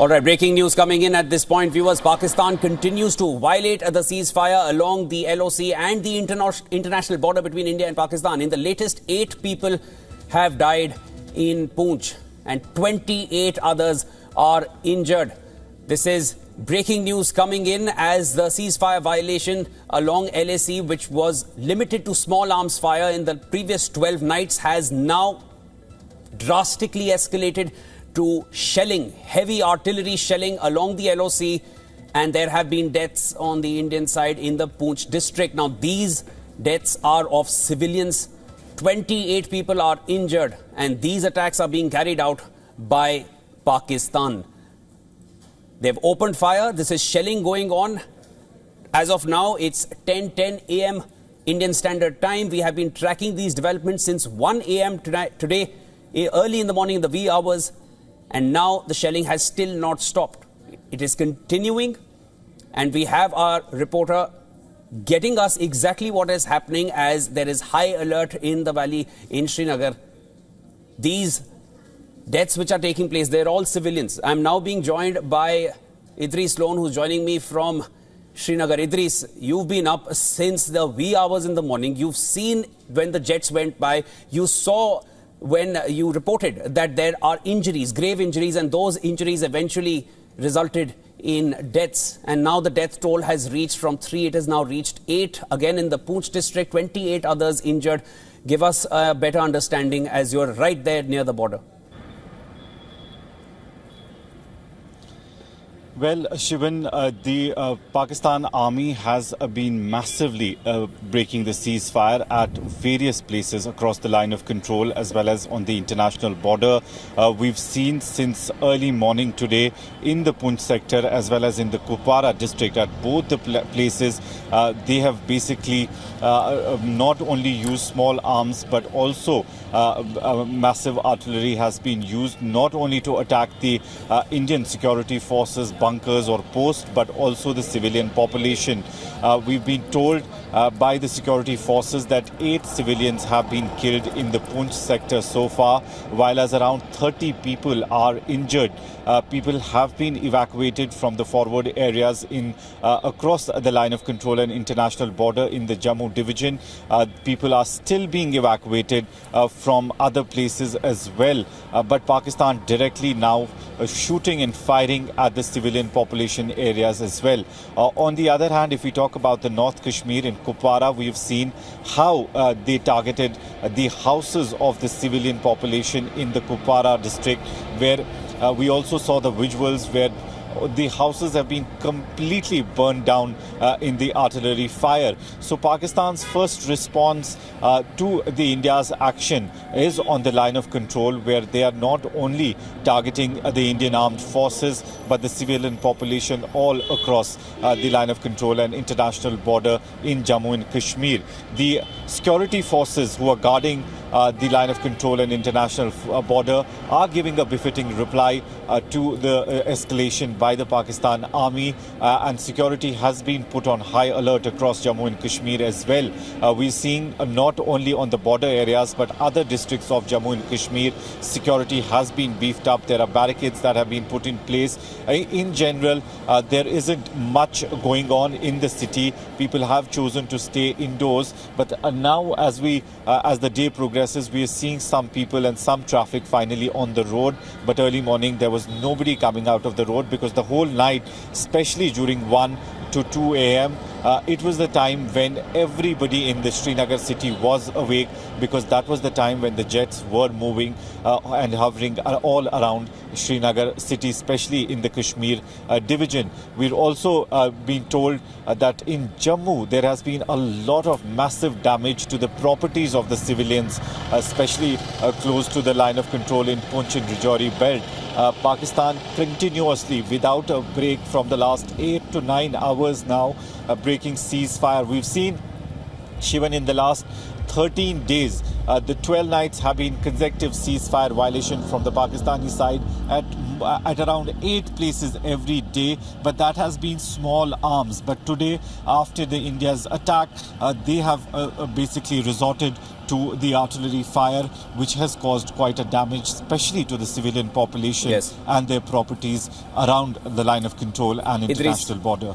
All right, breaking news coming in at this point, viewers. Pakistan continues to violate the ceasefire along the LOC and the international border between India and Pakistan. In the latest, 8 people have died in Poonch and 28 others are injured. This is breaking news coming in as the ceasefire violation along LAC, which was limited to small arms fire in the previous 12 nights, has now drastically escalated to shelling, heavy artillery shelling along the LOC, and there have been deaths on the Indian side in the Poonch district. Now, these deaths are of civilians. 28 people are injured, and these attacks are being carried out by Pakistan. They've opened fire. This is shelling going on. As of now, it's 10:10 a.m. Indian Standard Time. We have been tracking these developments since 1 a.m. today, early in the morning in the wee hours. And now the shelling has still not stopped. It is continuing, and we have our reporter getting us exactly what is happening as there is high alert in the valley in Srinagar. These deaths which are taking place, they're all civilians. I'm now being joined by Idris Loan, who's joining me from Srinagar. Idris, you've been up since the wee hours in the morning. You've seen when the jets went by. You saw when you reported that there are injuries, grave injuries, and those injuries eventually resulted in deaths. And now the death toll has reached from 3, it has now reached 8. Again in the Poonch district, 28 others injured. Give us a better understanding as you're right there near the border. Well, Shivan, the Pakistan army has been massively breaking the ceasefire at various places across the line of control as well as on the international border. We've seen since early morning today in the Poonch sector as well as in the Kupwara district at both the places, they have basically not only used small arms but also massive artillery has been used not only to attack the Indian security forces, bunkers or posts, but also the civilian population. We've been told by the security forces that 8 civilians have been killed in the Poonch sector so far, while as around 30 people are injured. People have been evacuated from the forward areas in across the line of control and international border in the Jammu division. People are still being evacuated from other places as well. But Pakistan directly now shooting and firing at the civilian population areas as well. On the other hand, if we talk about the North Kashmir in Kupwara, we've seen how they targeted the houses of the civilian population in the Kupwara district, where we also saw the visuals where the houses have been completely burned down in the artillery fire. So Pakistan's first response to the India's action is on the line of control, where they are not only targeting the Indian armed forces but the civilian population all across the line of control and international border in Jammu and Kashmir. The security forces who are guarding the line of control and international border are giving a befitting reply to the escalation by the Pakistan army, and security has been put on high alert across Jammu and Kashmir as well. We're seeing not only on the border areas but other districts of Jammu and Kashmir, security has been beefed up. There are barricades that have been put in place. In general, there isn't much going on in the city. People have chosen to stay indoors, but now as the day progresses, we are seeing some people and some traffic finally on the road. But early morning there was nobody coming out of the road because the whole night, especially during 1 to 2 a.m., it was the time when everybody in the Srinagar city was awake, because that was the time when the jets were moving and hovering all around Srinagar city, especially in the Kashmir division. We're also being told that in Jammu there has been a lot of massive damage to the properties of the civilians, especially close to the line of control in Poonch and Rajouri belt. Pakistan continuously, without a break from the last 8 to 9 hours now, breaking ceasefire. We've seen, Shivan, in the last 13 days, the 12 nights have been consecutive ceasefire violation from the Pakistani side at at around 8 places every day, but that has been small arms. But today, after the India's attack, they have basically resorted to the artillery fire, which has caused quite a damage, especially to the civilian population and their properties around the line of control and international border.